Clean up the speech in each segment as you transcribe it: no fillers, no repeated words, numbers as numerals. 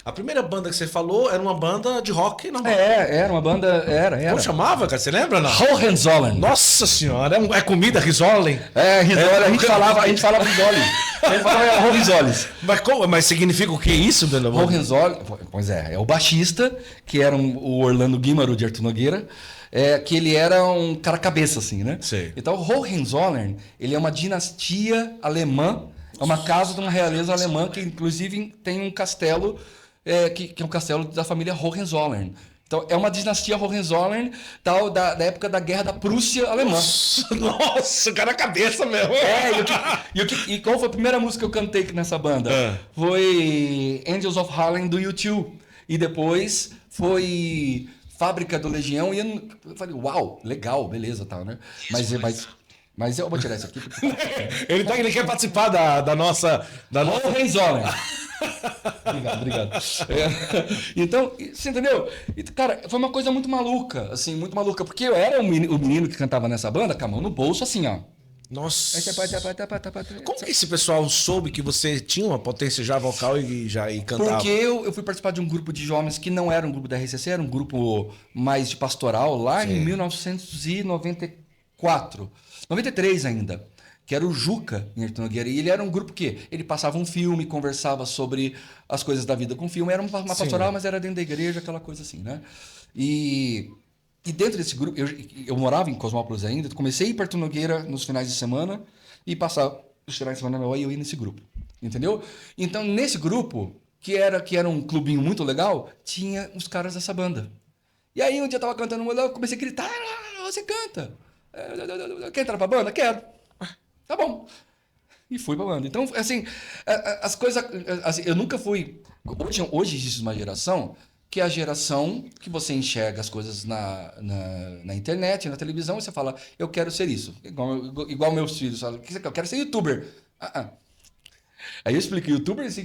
A primeira banda que você falou era uma banda de rock normal. Era uma banda. Era. Como chamava, cara? Você lembra, não? Hohenzollern. Nossa senhora, é comida, risolen. Risoles, a gente falava Risoles. A gente falava Hohenzollern. Mas significa o que isso, Belo? Hohenzollern, pois é o baixista, que era o Orlando Guimaro de Arthur Nogueira, que ele era um cara cabeça, assim, né? Sei. Então, o Hohenzollern, ele é uma dinastia alemã, é uma casa de uma realeza alemã, que inclusive tem um castelo, que é um castelo da família Hohenzollern. Então, é uma dinastia Hohenzollern tal, da época da Guerra da Prússia Alemã. Nossa, o cara é cabeça mesmo. E qual foi a primeira música que eu cantei nessa banda? Foi Angels of Harlem, do U2. E depois foi Fábrica do Legião. E eu falei, uau, legal, beleza, tal, né? Mas eu vou tirar isso aqui. Ele quer participar da nossa... Hohenzollern. Obrigado. Então, você entendeu? E, cara, foi uma coisa muito maluca, assim, muito maluca. Porque eu era o menino que cantava nessa banda com a mão no bolso, assim, ó. Nossa. Como que esse pessoal soube que você tinha uma potência já vocal e cantava? Porque eu fui participar de um grupo de jovens que não era um grupo da RCC, era um grupo mais de pastoral, lá em 1994. 93 ainda. Que era o Juca, em Arthur Nogueira. E ele era um grupo que ele passava um filme, conversava sobre as coisas da vida com o filme. Era uma pastoral, mas era dentro da igreja, aquela coisa assim, né? E dentro desse grupo, eu morava em Cosmópolis ainda, comecei a ir para Arthur Nogueira nos finais de semana e passar os finais de semana e eu ia nesse grupo, entendeu? Então, nesse grupo, que era um clubinho muito legal, tinha os caras dessa banda. E aí, um dia eu tava cantando, eu comecei a gritar, você canta. Quer entrar pra banda? Quero. Tá bom. E fui pra banda. Então, assim, as coisas... Assim, eu nunca fui... Hoje existe uma geração que é a geração que você enxerga as coisas na internet, na televisão, e você fala, eu quero ser isso. Igual meus filhos falam, eu quero ser youtuber. Aí eu explico, youtuber, isso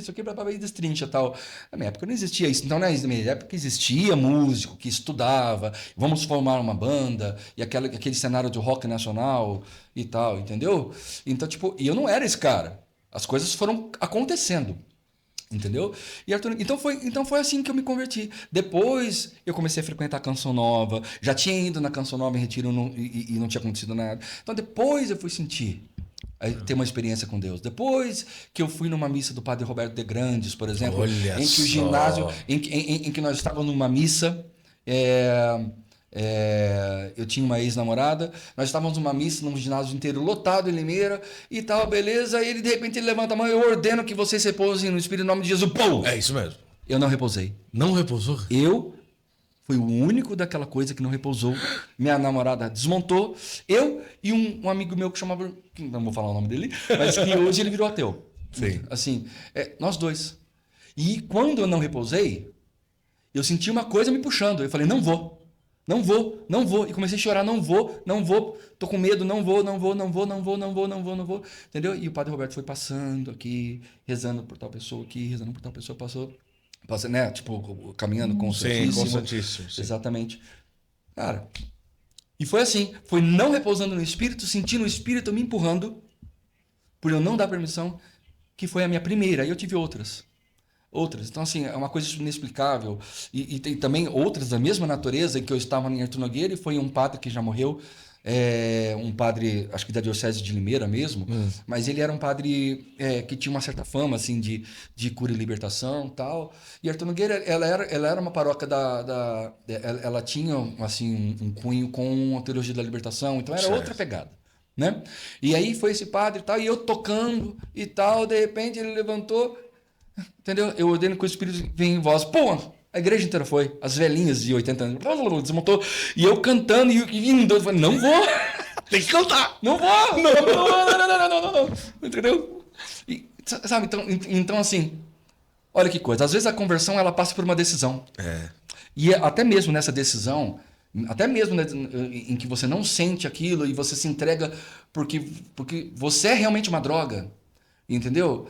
aqui, blá, blá, blá, e destrincha tal. Na minha época não existia isso. Então, na minha época existia músico que estudava, vamos formar uma banda, e aquele cenário de rock nacional e tal, entendeu? Então, tipo, e eu não era esse cara. As coisas foram acontecendo. Entendeu? Então foi assim que eu me converti. Depois eu comecei a frequentar a Canção Nova. Já tinha ido na Canção Nova em retiro e não tinha acontecido nada. Então depois eu fui sentir, ter uma experiência com Deus. Depois que eu fui numa missa do Padre Roberto de Grandes, por exemplo, Olha em que o ginásio, em que nós estávamos numa missa, eu tinha uma ex-namorada, nós estávamos numa missa num ginásio inteiro lotado em Limeira e tal, beleza, e ele de repente ele levanta a mão, eu ordeno que vocês repousem no Espírito em nome de Jesus. Pum! É isso mesmo. Eu não repousei. Não repousou? Eu fui o único daquela coisa que não repousou. Minha namorada desmontou. Eu e um amigo meu que chamava, não vou falar o nome dele, mas que hoje ele virou ateu. Sim. Assim, nós dois. E quando eu não repousei, eu senti uma coisa me puxando. Eu falei, não vou. E comecei a chorar, não vou. Tô com medo, não vou. Entendeu? E o Padre Roberto foi passando aqui, rezando por tal pessoa aqui, rezando por tal pessoa, passou, né? Tipo, caminhando com o Santíssimo. Sim, com o Santíssimo. Sim. Exatamente. Cara, e foi assim, foi não repousando no Espírito, sentindo o Espírito me empurrando, por eu não dar permissão, que foi a minha primeira. Aí eu tive outras. Então, assim, é uma coisa inexplicável. E tem também outras da mesma natureza, que eu estava em Arthur Nogueira e foi um padre que já morreu, um padre, acho que da Diocese de Limeira mesmo, mas ele era um padre que tinha uma certa fama, assim, de cura e libertação e tal. E Arthur Nogueira, ela era uma paróquia ela tinha, assim, um cunho com a teologia da libertação, então era outra pegada. Né? E aí foi esse padre e tal, e eu tocando e tal, de repente ele levantou... Entendeu? Eu ordeno que o Espírito vem em voz. Pô, a igreja inteira foi. As velhinhas de 80 anos desmontou. E eu cantando e indo. Eu falei, não vou. Tem que cantar. Não vou. Não. Entendeu? E, sabe, então assim, olha que coisa. Às vezes a conversão ela passa por uma decisão. E até mesmo nessa decisão, até mesmo em que você não sente aquilo e você se entrega porque você é realmente uma droga. Entendeu?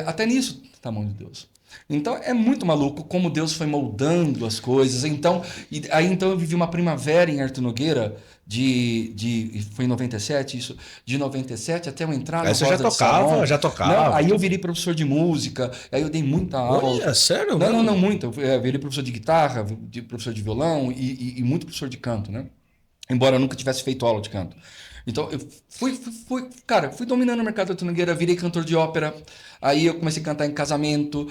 Até nisso tá a mão de Deus. Então é muito maluco como Deus foi moldando as coisas. Então, então eu vivi uma primavera em Artur Nogueira foi em 97 isso, de 97 até eu entrar na Aí você já tocava, já tocava. Não, aí eu virei professor de música, aí eu dei muita aula. Olha, sério? Não, muito. Eu virei professor de guitarra, professor de violão e muito professor de canto, né? Embora eu nunca tivesse feito aula de canto. Então, eu fui dominando o mercado da Artur Nogueira, virei cantor de ópera, aí eu comecei a cantar em casamento,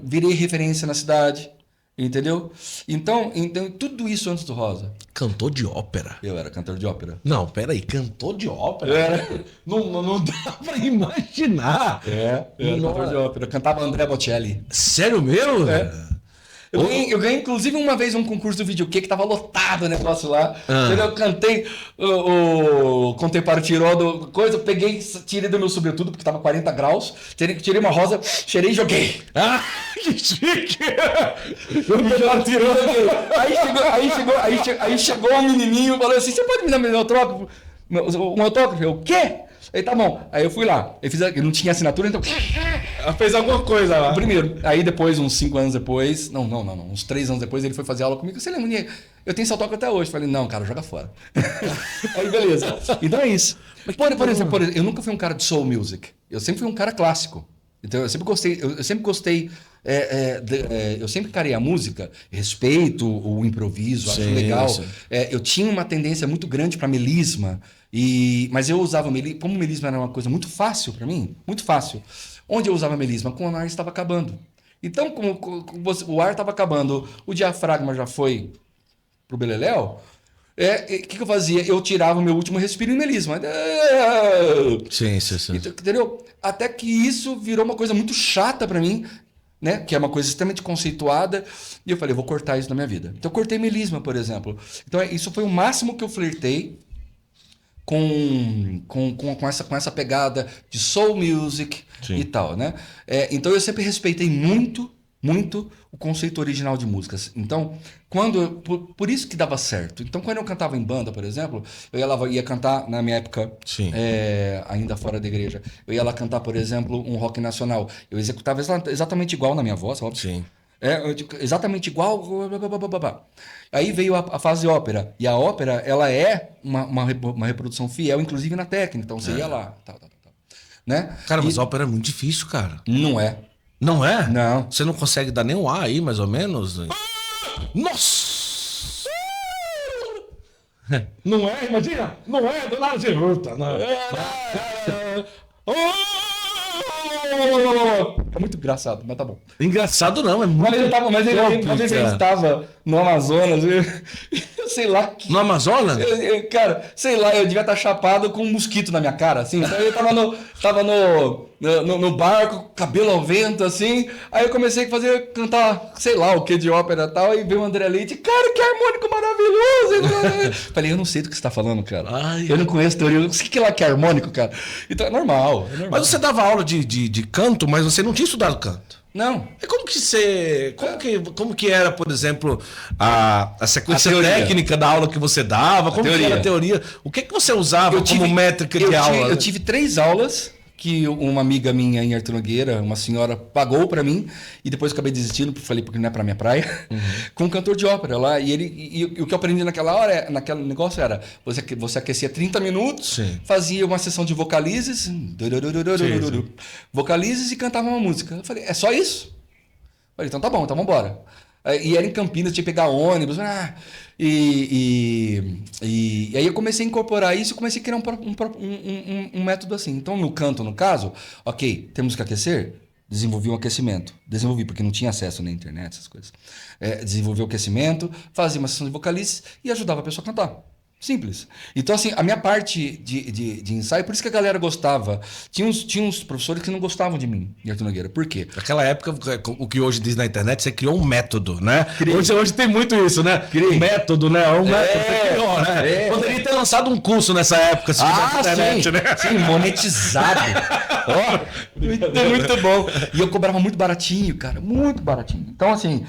virei referência na cidade, entendeu? Então tudo isso antes do Rosa. Cantor de ópera? Eu era cantor de ópera. Não, peraí, cantor de ópera? Não dá pra imaginar. Eu era cantor de ópera, eu cantava André Bocelli. Sério mesmo? Eu ganhei, inclusive, uma vez um concurso do videokê que tava lotado o negócio lá. Eu cantei Contei para o Tiró do coisa, eu tirei do meu sobretudo, porque tava 40 graus, tirei uma rosa, cheirei e joguei. Ah, que chique! Aí chegou um menininho e falou assim, você pode me dar meu autógrafo? Um autógrafo? Eu, o quê? Aí tá bom. Aí eu fui lá. Eu não tinha assinatura, então... Fez alguma coisa lá. Primeiro. Aí depois, uns 5 anos depois... Não. Uns 3 anos depois, ele foi fazer aula comigo. Você lembra? Eu tenho esse autógrafo até hoje. Falei, não, cara, joga fora. Aí, beleza. Então é isso. Por exemplo, eu nunca fui um cara de soul music. Eu sempre fui um cara clássico. Então eu sempre gostei... eu sempre carei a música, respeito o improviso, acho legal. Eu tinha uma tendência muito grande para melisma, mas eu usava melisma, como melisma era uma coisa muito fácil para mim, muito fácil. Onde eu usava melisma? Quando o ar estava acabando. Então, como o ar estava acabando, o diafragma já foi pro beleléu, o que eu fazia? Eu tirava o meu último respiro em melisma. Sim. Entendeu? Até que isso virou uma coisa muito chata para mim, né? Que é uma coisa extremamente conceituada, e eu falei, vou cortar isso da minha vida. Então eu cortei melisma, por exemplo. Então isso foi o máximo que eu flertei com essa pegada de soul music e tal, né? Então eu sempre respeitei muito o conceito original de músicas. Então, por isso que dava certo. Então, quando eu cantava em banda, por exemplo, eu ia cantar, na minha época, ainda fora da igreja, eu ia lá cantar, por exemplo, um rock nacional. Eu executava exatamente igual na minha voz, óbvio. Sim. Exatamente igual. Aí veio a fase ópera. E a ópera, ela é uma reprodução fiel, inclusive na técnica. Então, você ia lá. Né? Cara, mas a ópera é muito difícil, cara. Não é. Não é? Não. Você não consegue dar nem um A aí, mais ou menos? Nossa! Não é, imagina? Não é, do lado de luta. É muito engraçado, mas tá bom. Engraçado não, é muito. Mas ele estava no Amazonas, eu sei lá. No Amazonas? Cara, sei lá, eu devia estar chapado com um mosquito na minha cara, assim. Então eu tava no barco, cabelo ao vento, assim. Aí eu comecei a cantar, sei lá, o que de ópera e tal. E veio o André Leite, cara, que harmônico maravilhoso! Falei, eu não sei do que você tá falando, cara. Eu não conheço teoria. O que é harmônico, cara? Então é normal. Mas você dava aula de canto, mas você não tinha estudado canto. Não. E como que era, por exemplo, a sequência técnica da aula que você dava? Como que era a teoria? O que você usava como métrica de aula? Eu tive 3 aulas que uma amiga minha em Artur Nogueira, uma senhora, pagou para mim, e depois eu acabei desistindo, falei porque não é para minha praia, com um cantor de ópera lá. E o que eu aprendi naquela hora, naquele negócio era, você aquecia 30 minutos, fazia uma sessão de vocalizes, vocalizes e cantava uma música. Eu falei, é só isso? Eu falei, então tá bom, então vambora. E era em Campinas, tinha que pegar ônibus. E aí eu comecei a incorporar isso e comecei a criar um método assim. Então, no canto, no caso, ok, temos que aquecer? Desenvolvi um aquecimento. Desenvolvi, porque não tinha acesso na internet, essas coisas. Desenvolvi o aquecimento, fazia uma sessão de vocalices e ajudava a pessoa a cantar. Simples. Então, assim, a minha parte de ensaio, por isso que a galera gostava. Tinha uns professores que não gostavam de mim, de Artur Nogueira. Por quê? Naquela época, o que hoje diz na internet, você criou um método, né? Hoje tem muito isso, né? Um método, né? Um método você criou, né? Poderia ter lançado um curso nessa época, se tivesse na internet, sim, né? Sim, monetizado. Muito bom. E eu cobrava muito baratinho, cara. Muito baratinho. Então, assim...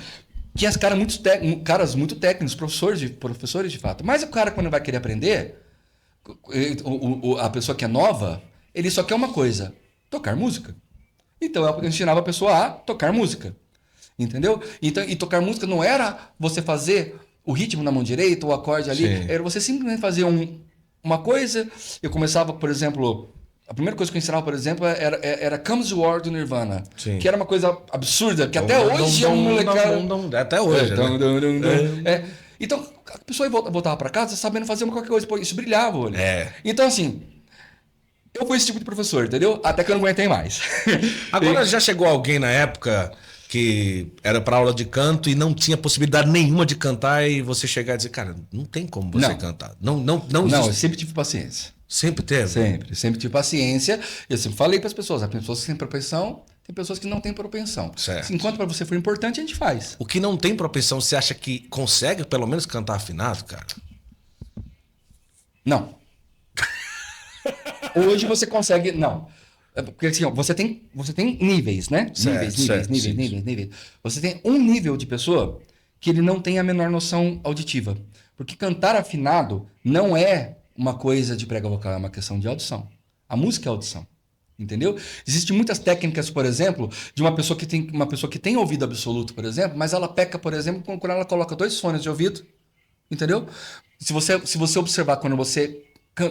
Tinha caras muito técnicos, professores de fato. Mas o cara, quando vai querer aprender, a pessoa que é nova, ele só quer uma coisa: tocar música. Então eu ensinava a pessoa a tocar música. Entendeu? Então, e tocar música não era você fazer o ritmo na mão direita, o acorde ali. Sim. Era você simplesmente fazer uma coisa. Eu começava, por exemplo... A primeira coisa que eu ensinava, por exemplo, era Comes War do Nirvana. Sim. Que era uma coisa absurda, que até hoje é um molecada... Até hoje, né? Então, a pessoa voltava para casa sabendo fazer qualquer coisa. Pô, isso brilhava o olho. É. Então, assim, eu fui esse tipo de professor, entendeu? Até que eu não aguentei mais. Agora, já chegou alguém na época que era para aula de canto e não tinha possibilidade nenhuma de cantar e você chegar e dizer, cara, não tem como você cantar. Não eu sempre tive paciência. Sempre teve? Sempre tive paciência. Eu sempre falei para as pessoas, há pessoas que têm propensão, tem pessoas que não têm propensão. Certo. Enquanto para você for importante, a gente faz. O que não tem propensão, você acha que consegue pelo menos cantar afinado, cara? Não. Hoje você consegue... Não. Porque assim, ó, você tem níveis, né? Certo, Níveis. Você tem um nível de pessoa que ele não tem a menor noção auditiva. Porque cantar afinado não é uma coisa de prega vocal, é uma questão de audição. A música é audição. Entendeu? Existem muitas técnicas, por exemplo, de uma pessoa que tem ouvido absoluto, por exemplo, mas ela peca, por exemplo, quando ela coloca 2 fones de ouvido. Entendeu? Se você observar quando você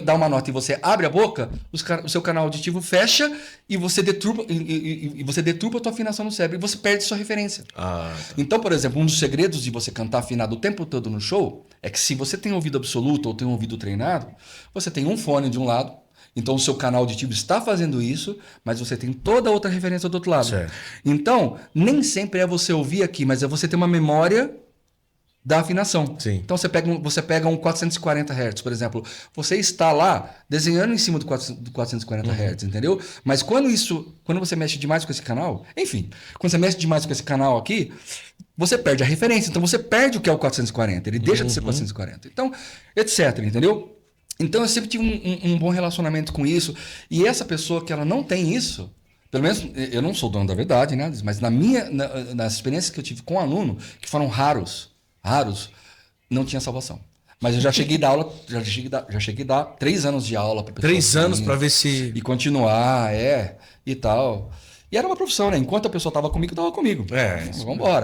dá uma nota e você abre a boca, o seu canal auditivo fecha e você deturpa a tua afinação no cérebro e você perde sua referência. Tá. Então, por exemplo, um dos segredos de você cantar afinado o tempo todo no show é que se você tem ouvido absoluto ou tem ouvido treinado, você tem um fone de um lado, então o seu canal auditivo está fazendo isso, mas você tem toda a outra referência do outro lado. Certo. Então, nem sempre é você ouvir aqui, mas é você ter uma memória da afinação. Sim. Então você pega um 440 Hz, por exemplo. Você está lá desenhando em cima do 440 Hz, entendeu? Mas quando você mexe demais com esse canal, enfim, quando você mexe demais com esse canal aqui, você perde a referência. Então você perde o que é o 440. Ele deixa de ser 440. Então, etc, entendeu? Então eu sempre tive um bom relacionamento com isso. E essa pessoa que ela não tem isso, pelo menos eu não sou dono da verdade, né? Mas nas experiências que eu tive com aluno, que foram raros, não tinha salvação. Mas eu já cheguei a dar aula, já cheguei a dar 3 anos de aula para pessoa. 3 anos para ver se... E continuar, e tal. E era uma profissão, né? Enquanto a pessoa estava comigo, estava comigo.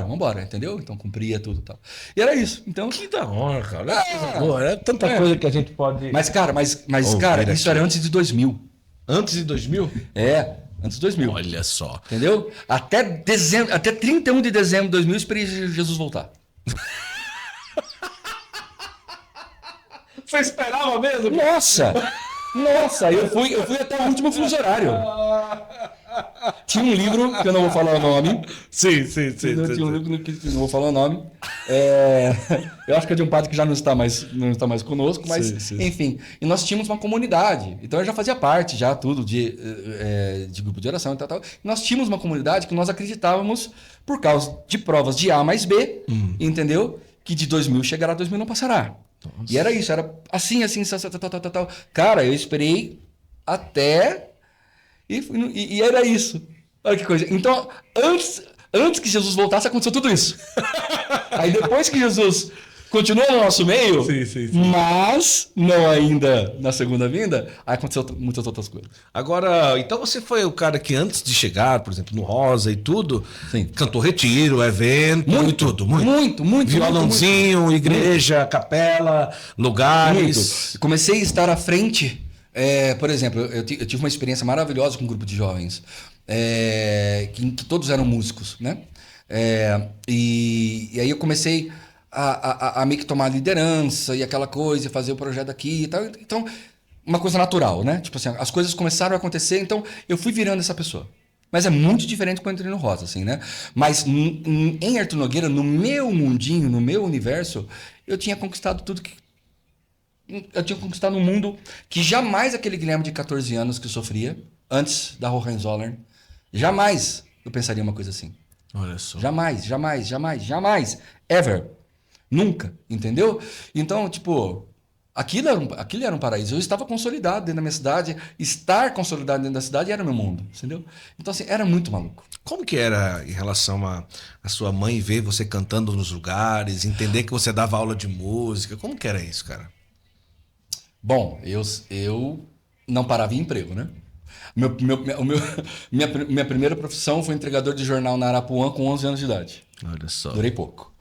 Vambora, entendeu? Então cumpria tudo e tal. E era isso. Então, que da hora, cara. É tanta coisa que a gente pode... Mas, cara, isso era antes de 2000. Antes de 2000? Antes de 2000. Olha só. Entendeu? Até 31 de dezembro de 2000 eu esperei Jesus voltar. Você esperava mesmo? Nossa, eu fui até o último fuso horário. Tinha um livro, que eu não vou falar o nome. Sim. Tinha um livro que eu não vou falar o nome. Eu acho que é de um padre que já não está mais conosco, mas enfim. E nós tínhamos uma comunidade. Então eu já fazia parte, já tudo, de grupo de oração e tal. E nós tínhamos uma comunidade que nós acreditávamos, por causa de provas de A mais B, entendeu? Que de 2000 chegará, 2000 não passará. Nossa. E era isso, era assim, tal. Cara, eu esperei até... E era isso. Olha que coisa. Então, antes que Jesus voltasse, aconteceu tudo isso. Aí depois que Jesus continuou no nosso meio, sim. Mas não ainda na segunda vinda, aí aconteceu muitas outras coisas. Agora, então você foi o cara que antes de chegar, por exemplo, no Rosa e tudo, cantou retiro, evento, muito. Violãozinho, igreja, capela, lugares. Comecei a estar à frente. Por exemplo, eu tive uma experiência maravilhosa com um grupo de jovens, que todos eram músicos, né? E aí eu comecei a meio que tomar liderança e aquela coisa, fazer o projeto aqui e tal. Então, uma coisa natural, né? Tipo assim, as coisas começaram a acontecer, então eu fui virando essa pessoa. Mas é muito diferente quando eu entrei no Rosa, assim, né? Mas em Arthur Nogueira, no meu mundinho, no meu universo, eu tinha conquistado tudo que... Eu tinha conquistado um mundo que jamais aquele Guilherme de 14 anos que sofria, antes da Hohenzollern, jamais eu pensaria uma coisa assim. Olha só. Jamais. Ever. Nunca. Entendeu? Então, tipo, aquilo era um paraíso. Eu estava consolidado dentro da minha cidade. Estar consolidado dentro da cidade era meu mundo. Entendeu? Então, assim, era muito maluco. Como que era em relação a sua mãe ver você cantando nos lugares, entender que você dava aula de música? Como que era isso, cara? Bom, eu não parava em emprego, né? Minha primeira profissão foi entregador de jornal na Arapuã com 11 anos de idade. Olha só. Durei pouco.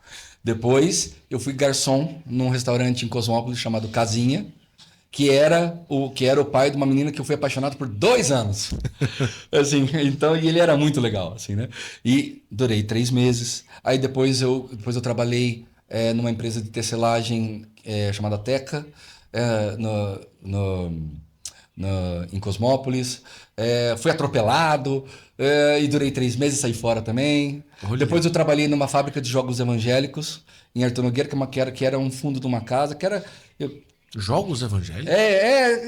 Depois, eu fui garçom num restaurante em Cosmópolis chamado Casinha, que era o pai de uma menina que eu fui apaixonado por 2 anos. Assim, então, e ele era muito legal, assim, né? E durei 3 meses. Aí depois eu trabalhei numa empresa de tecelagem chamada Teca, em Cosmópolis. Fui atropelado e durei 3 meses, saí fora também. Olha. Depois eu trabalhei numa fábrica de jogos evangélicos em Artur Nogueira, que era um fundo de uma casa, que era... Jogos evangélicos?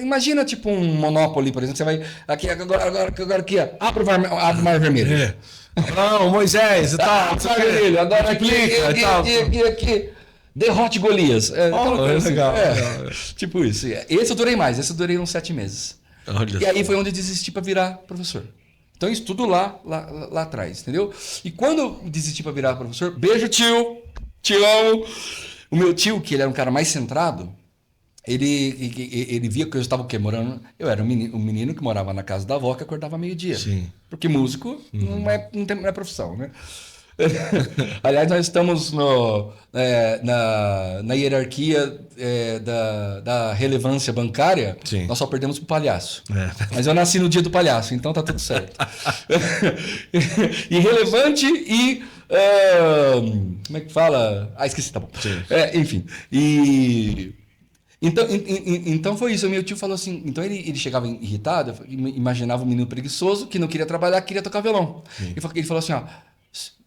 Imagina tipo um Monopoly, por exemplo. Você vai agora aqui, ó, abre o mar vermelho. Não, Moisés e tal. Mar vermelho, agora aqui. Derrote Golias. Legal. Tipo isso. Esse eu durei mais, esse eu durei uns 7 meses. Olha e aí foi onde eu desisti para virar professor. Então isso tudo lá atrás, entendeu? E quando eu desisti para virar professor, beijo tio, te amo. O meu tio, que ele era um cara mais centrado, ele via que eu estava o quê? Morando. Eu era um menino que morava na casa da avó, que acordava meio-dia. Sim. Porque músico não é profissão, né? Aliás, nós estamos na hierarquia da relevância bancária. Sim. Nós só perdemos pro palhaço. Mas eu nasci no dia do palhaço, então tá tudo certo. Irrelevante e... como é que fala? Esqueci, tá bom. Enfim. Então foi isso. O meu tio falou assim. Então ele chegava irritado, imaginava um menino preguiçoso que não queria trabalhar, queria tocar violão. Ele falou assim: ó,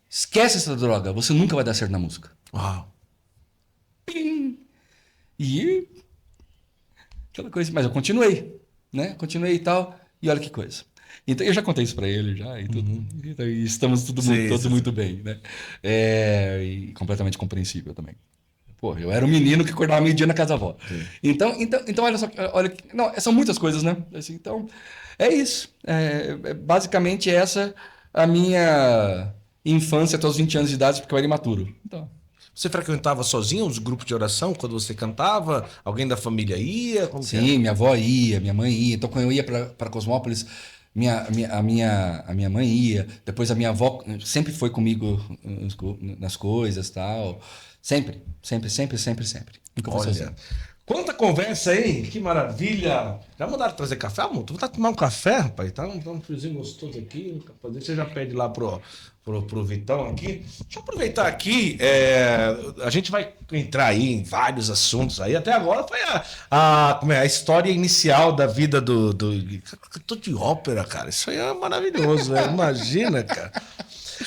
esquece essa droga, você nunca vai dar certo na música. Uau. E aquela coisa. Mas eu continuei, né? Continuei e tal. E olha que coisa. Então, eu já contei isso para ele já e tudo. Então, e estamos todos muito bem, né? E completamente compreensível também. Pô, eu era um menino que acordava meio-dia na casa da avó. Então, olha só, não, são muitas coisas, né? Assim, então, é isso. Basicamente essa a minha infância até os 20 anos de idade, porque eu era imaturo. Então, você frequentava sozinho os grupos de oração quando você cantava? Alguém da família ia? Sim, minha avó ia, minha mãe ia. Então, quando eu ia para Cosmópolis, a minha mãe ia. Depois a minha avó sempre foi comigo nas coisas e tal. Sempre. Nunca foi sozinho. Quanta conversa aí, que maravilha! Já mandaram trazer café? Amor, tu vai tomar um café, rapaz? Tá um friozinho gostoso aqui. Você já pede lá pro Vitão aqui. Deixa eu aproveitar aqui. A gente vai entrar aí em vários assuntos aí. Até agora foi a história inicial da vida do cantor de ópera, cara. Isso aí é maravilhoso, velho. Imagina, cara.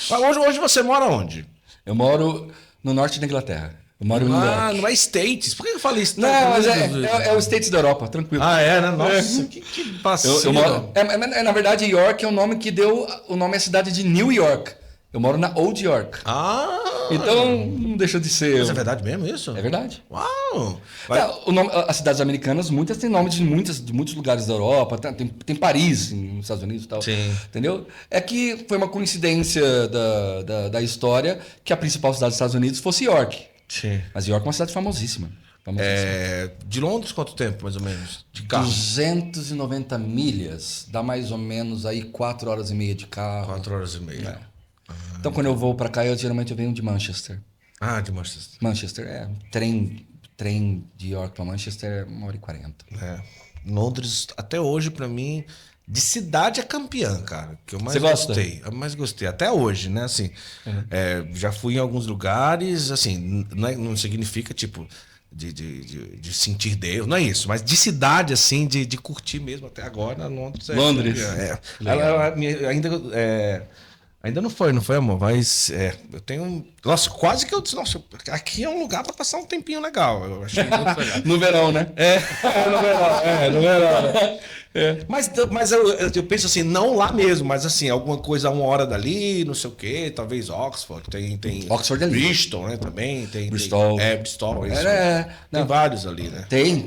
Mas hoje você mora onde? Eu moro no norte da Inglaterra. Eu moro em New York. Não é States. Por que eu falei States? Não, mas é o States da Europa, tranquilo. Né? Nossa, que passeio. Na verdade, York é o nome que deu o nome à cidade de New York. Eu moro na Old York. Então, não deixa de ser... Mas é verdade mesmo isso? É verdade. Uau! As cidades americanas, muitas têm nomes de muitos lugares da Europa. Tem Paris, nos Estados Unidos e tal. Sim. Entendeu? É que foi uma coincidência da história que a principal cidade dos Estados Unidos fosse York. Sim. Mas York é uma cidade famosíssima. De Londres, quanto tempo, mais ou menos? De carro? 290 milhas. Dá mais ou menos aí 4 horas e meia de carro. 4 horas e meia. Então, quando eu vou para cá, geralmente eu venho de Manchester. De Manchester. Manchester, trem de York para Manchester é 1h40. Londres, até hoje, para mim, de cidade é campeã, cara. Que eu mais gostei. Eu mais gostei. Até hoje, né? Assim, já fui em alguns lugares, assim, não significa, tipo, de sentir Deus, não é isso. Mas de cidade, assim, de curtir mesmo até agora, Londres. Ainda não foi, amor? Mas eu tenho... Nossa, quase que eu disse, nossa, aqui é um lugar para passar um tempinho legal. Eu achei muito legal. No verão, né? No verão. Mas eu penso assim, não lá mesmo, mas assim, alguma coisa a 1 hora dali, não sei o quê, talvez Oxford, tem Oxford ali. Bristol, né, também, Bristol. Bristol, isso. Tem vários ali, né? Tem,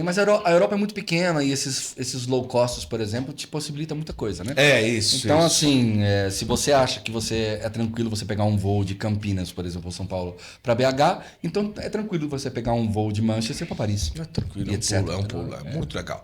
mas a Europa é muito pequena e esses low costs, por exemplo, te possibilita muita coisa, né? Isso. Então, assim, se você acha que você é tranquilo você pegar um voo de Campinas, por exemplo, ou São Paulo, para BH, então é tranquilo você pegar um voo de Manchester para Paris. É tranquilo, etc. é um pulo, muito legal.